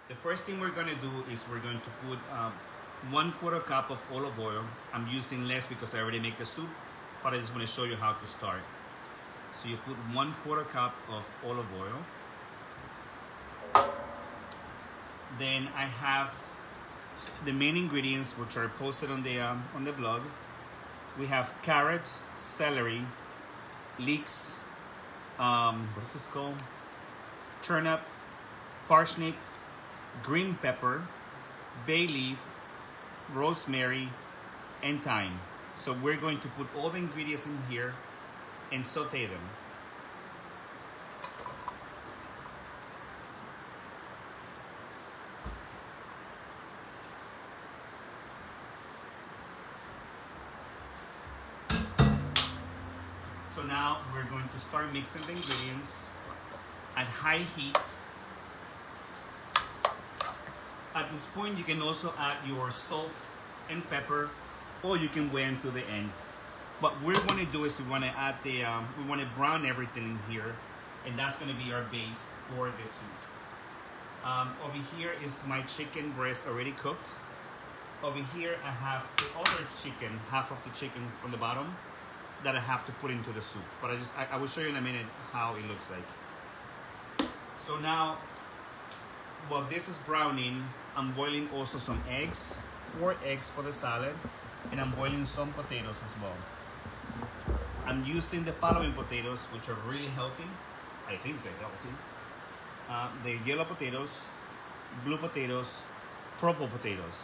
The first thing we're gonna do is we're going to put 1/4 cup of olive oil. I'm using less because I already make the soup, but I just want to show you how to start. So you put 1/4 cup of olive oil. Then I have the main ingredients, which are posted on the blog. We have carrots, celery, leeks, what is this called? Turnip, parsnip, green pepper, bay leaf, rosemary, and thyme. So we're going to put all the ingredients in here and saute them. So now we're going to start mixing the ingredients at high heat. At this point, you can also add your salt and pepper, or you can wait until the end. What we want to do is we want to add we want to brown everything in here, and that's going to be our base for the soup. Over here is my chicken breast already cooked. Over here I have the other chicken, half of the chicken from the bottom, that I have to put into the soup. But I will show you in a minute how it looks like. So now, while this is browning, I'm boiling also some eggs, 4 eggs for the salad, and I'm boiling some potatoes as well. I'm using the following potatoes, which are really healthy. I think they're healthy. The yellow potatoes, blue potatoes, purple potatoes.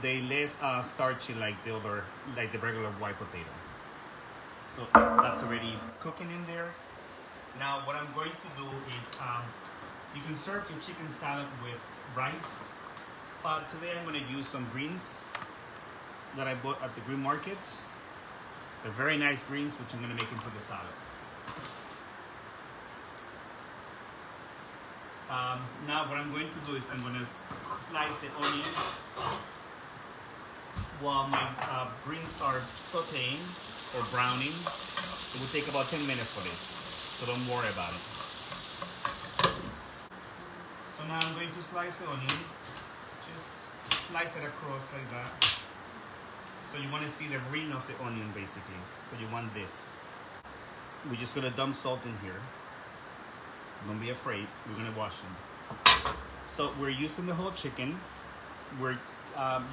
They less starchy like the regular white potato. So that's already cooking in there. Now what I'm going to do is, you can serve your chicken salad with rice, but today I'm going to use some greens that I bought at the green market. They're very nice greens, which I'm going to make into the salad. Now what I'm going to do is I'm going to slice the onion while my greens are sauteing or browning. It will take about 10 minutes for this, so don't worry about it. So now I'm going to slice the onion. Just slice it across like that. So you want to see the ring of the onion basically. So you want this. We're just going to dump salt in here. Don't be afraid, we're going to wash them. So we're using the whole chicken. We're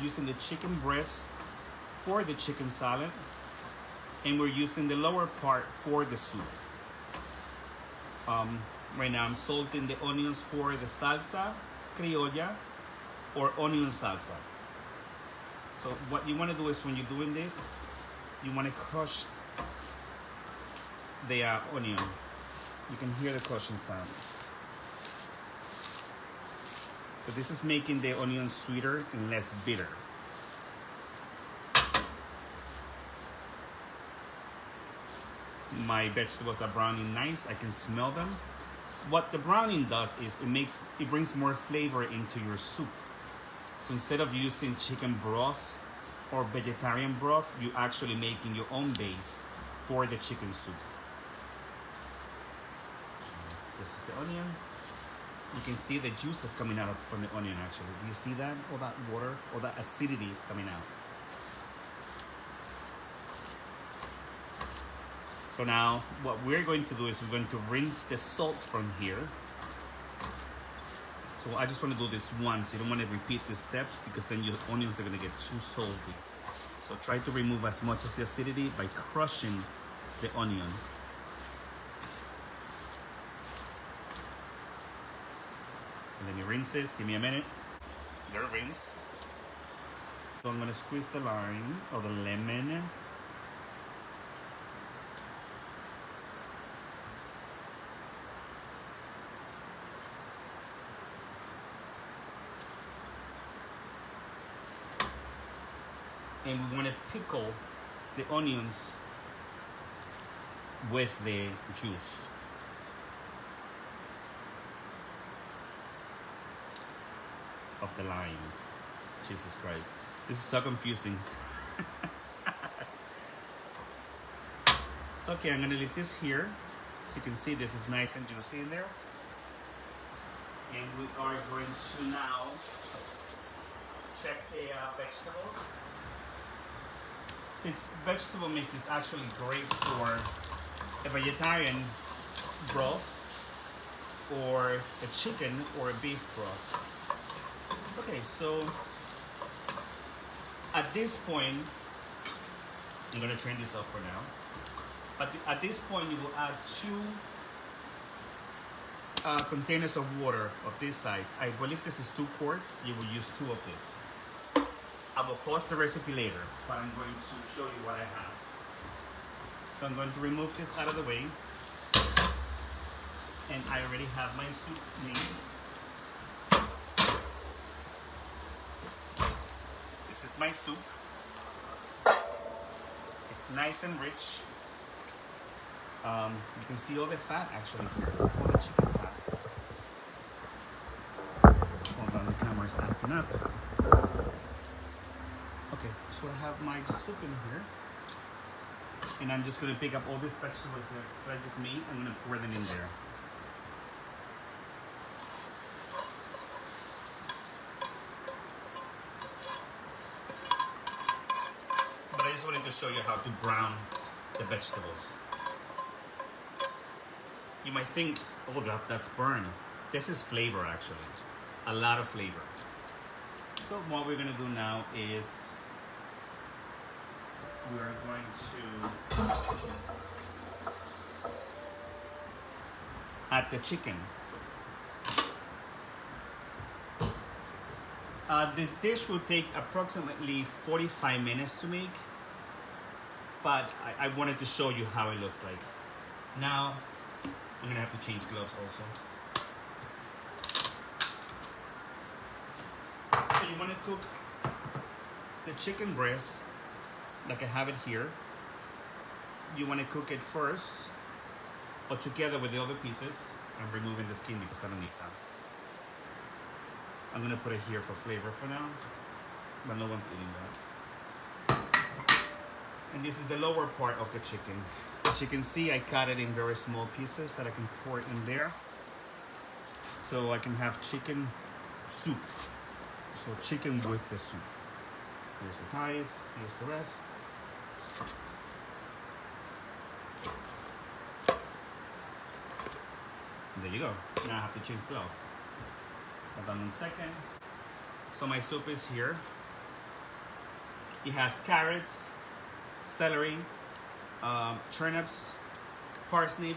using the chicken breast for the chicken salad, and we're using the lower part for the soup. Right now I'm salting the onions for the salsa, criolla, or onion salsa. So what you want to do is, when you're doing this, you want to crush the onion. You can hear the crushing sound. So this is making the onion sweeter and less bitter. My vegetables are browning nice. I can smell them. What the browning does is it brings more flavor into your soup. So instead of using chicken broth or vegetarian broth, you're actually making your own base for the chicken soup. This is the onion. You can see the juices coming out from the onion actually. Do you see that? All that water, all that acidity is coming out. So now what we're going to do is we're going to rinse the salt from here. So I just want to do this once. You don't want to repeat this step because then your onions are going to get too salty. So try to remove as much as the acidity by crushing the onion. And then you rinse this. Give me a minute. They're rinsed. So I'm going to squeeze the lime or the lemon. And we want to pickle the onions with the juice. Of the lime. Jesus Christ. This is so confusing. It's okay, I'm gonna leave this here. So you can see this is nice and juicy in there. And And we are going to now check the vegetables. This vegetable mix is actually great for a vegetarian broth or a chicken or a beef broth. Okay, so at this point, I'm gonna turn this off for now. At this point, you will add 2 containers of water of this size. I believe this is 2 quarts. You will use 2 of this. I will post the recipe later, but I'm going to show you what I have. So I'm going to remove this out of the way. And I already have my soup made. This is my soup. It's nice and rich. You can see all the fat actually here, all the chicken fat. Hold on, the camera's acting up. Okay, so I have my soup in here. And I'm just gonna pick up all these vegetables that I just made. I'm gonna pour them in there. But I just wanted to show you how to brown the vegetables. You might think, oh, that's burn. This is flavor actually, a lot of flavor. So what we're gonna do now is we're going to add the chicken. This dish will take approximately 45 minutes to make, but I wanted to show you how it looks like. Now, I'm gonna have to change gloves also. So you wanna cook the chicken breast like I have it here. You wanna cook it first or together with the other pieces. I'm removing the skin because I don't need that. I'm gonna put it here for flavor for now, but no one's eating that. And this is the lower part of the chicken. As you can see, I cut it in very small pieces that I can pour in there. So I can have chicken soup. So chicken with the soup. Here's the thighs, here's the rest. And there you go. Now I have to change gloves. Hold on 1 second. So my soup is here. It has carrots, celery, turnips, parsnip,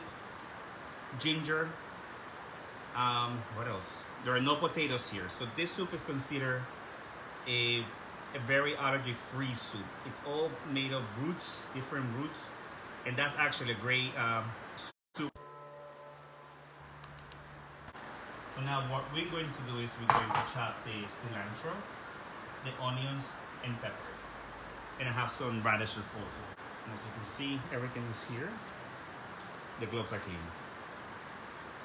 ginger. What else? There are no potatoes here. So this soup is considered a very allergy-free soup. It's all made of roots, different roots. And that's actually a great soup. So now what we're going to do is we're going to chop the cilantro, the onions, and pepper. And I have some radishes also. And as you can see, everything is here. The gloves are clean.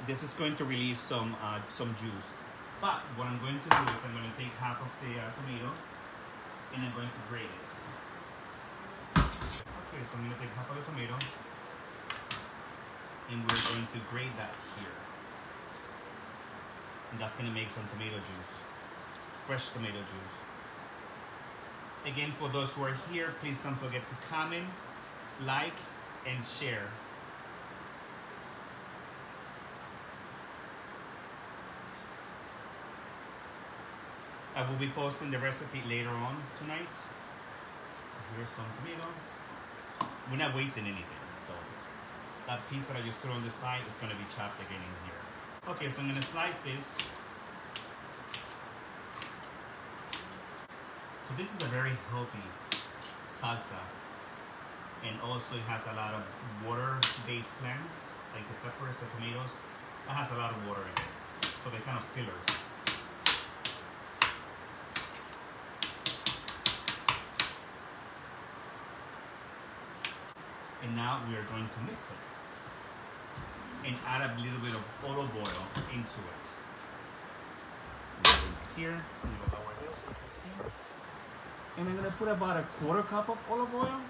This is going to release some juice. But what I'm going to do is I'm going to take half of the tomato and I'm going to grate it. Okay, so I'm going to take half of the tomato and we're going to grate that here. And that's going to make some tomato juice, fresh tomato juice. Again, for those who are here, please don't forget to comment, like, and share. I will be posting the recipe later on tonight. Here's some tomato. We're not wasting anything, so that piece that I just threw on the side is going to be chopped again in here. Okay, so I'm going to slice this. So this is a very healthy salsa. And also it has a lot of water-based plants, like the peppers, the tomatoes. That has a lot of water in it. So they're kind of fillers. And now we are going to mix it. And add a little bit of olive oil into it. Here, I'm going to lower this so you can see. And I'm going to put about a 1/4 cup of olive oil.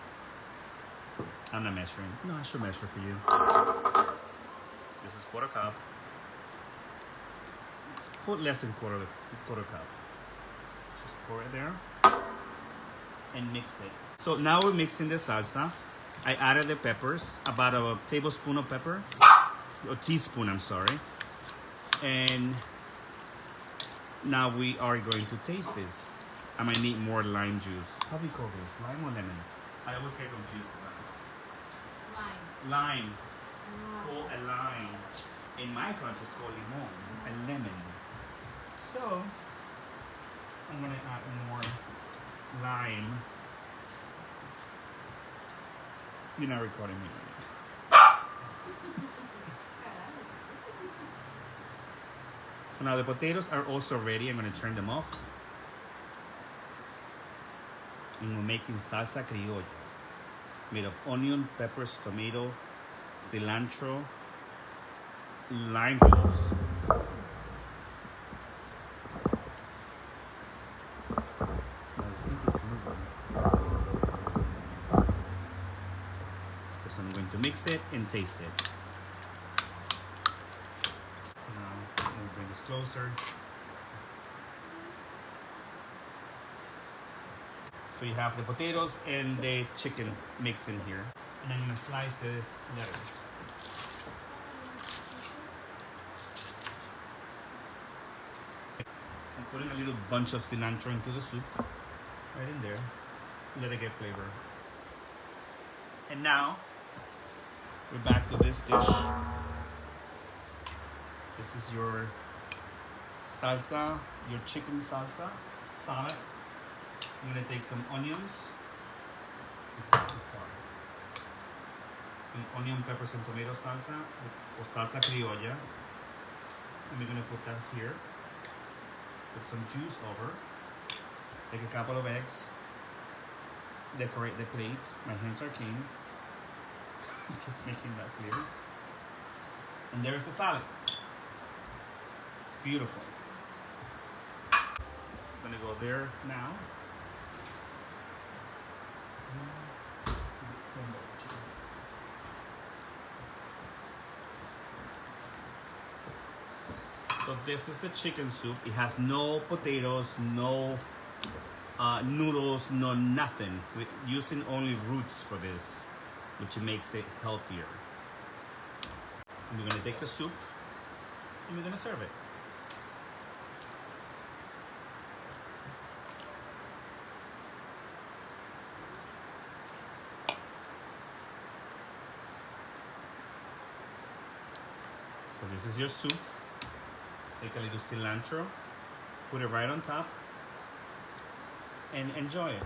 I'm not measuring. No, I should measure for you. This is 1/4 cup. Put less than quarter cup. Just pour it there and mix it. So now we're mixing the salsa. I added the peppers, about a tablespoon of pepper, a teaspoon, I'm sorry. And now we are going to taste this. I might need more lime juice. How do you call this? Lime or lemon? I always get confused about it. Lime. Call a lime. In my country, it's called limon, a lemon. So, I'm gonna add more lime. You're not recording me right now. So now the potatoes are also ready. I'm gonna turn them off. And we're making salsa criolla, made of onion, peppers, tomato, cilantro, lime juice. I think it's moving. So I'm going to mix it and taste it. Now I'm going to bring this closer. So you have the potatoes and the chicken mixed in here. And I'm going to slice the lettuce. I'm putting a little bunch of cilantro into the soup. Right in there. Let it get flavor. And now, we're back to this dish. This is your salsa, your chicken salsa salad. I'm gonna take some onions. This is too far. Some onion, peppers, and tomato salsa, or salsa criolla. And we're gonna put that here. Put some juice over. Take a couple of eggs. Decorate the plate. My hands are clean. Just making that clear. And there's the salad. Beautiful. I'm gonna go there now. So this is the chicken soup. It has no potatoes, no noodles, no nothing. We're using only roots for this, which makes it healthier. And we're gonna take the soup and we're gonna serve it. So this is your soup. Take a little cilantro, put it right on top, and enjoy it.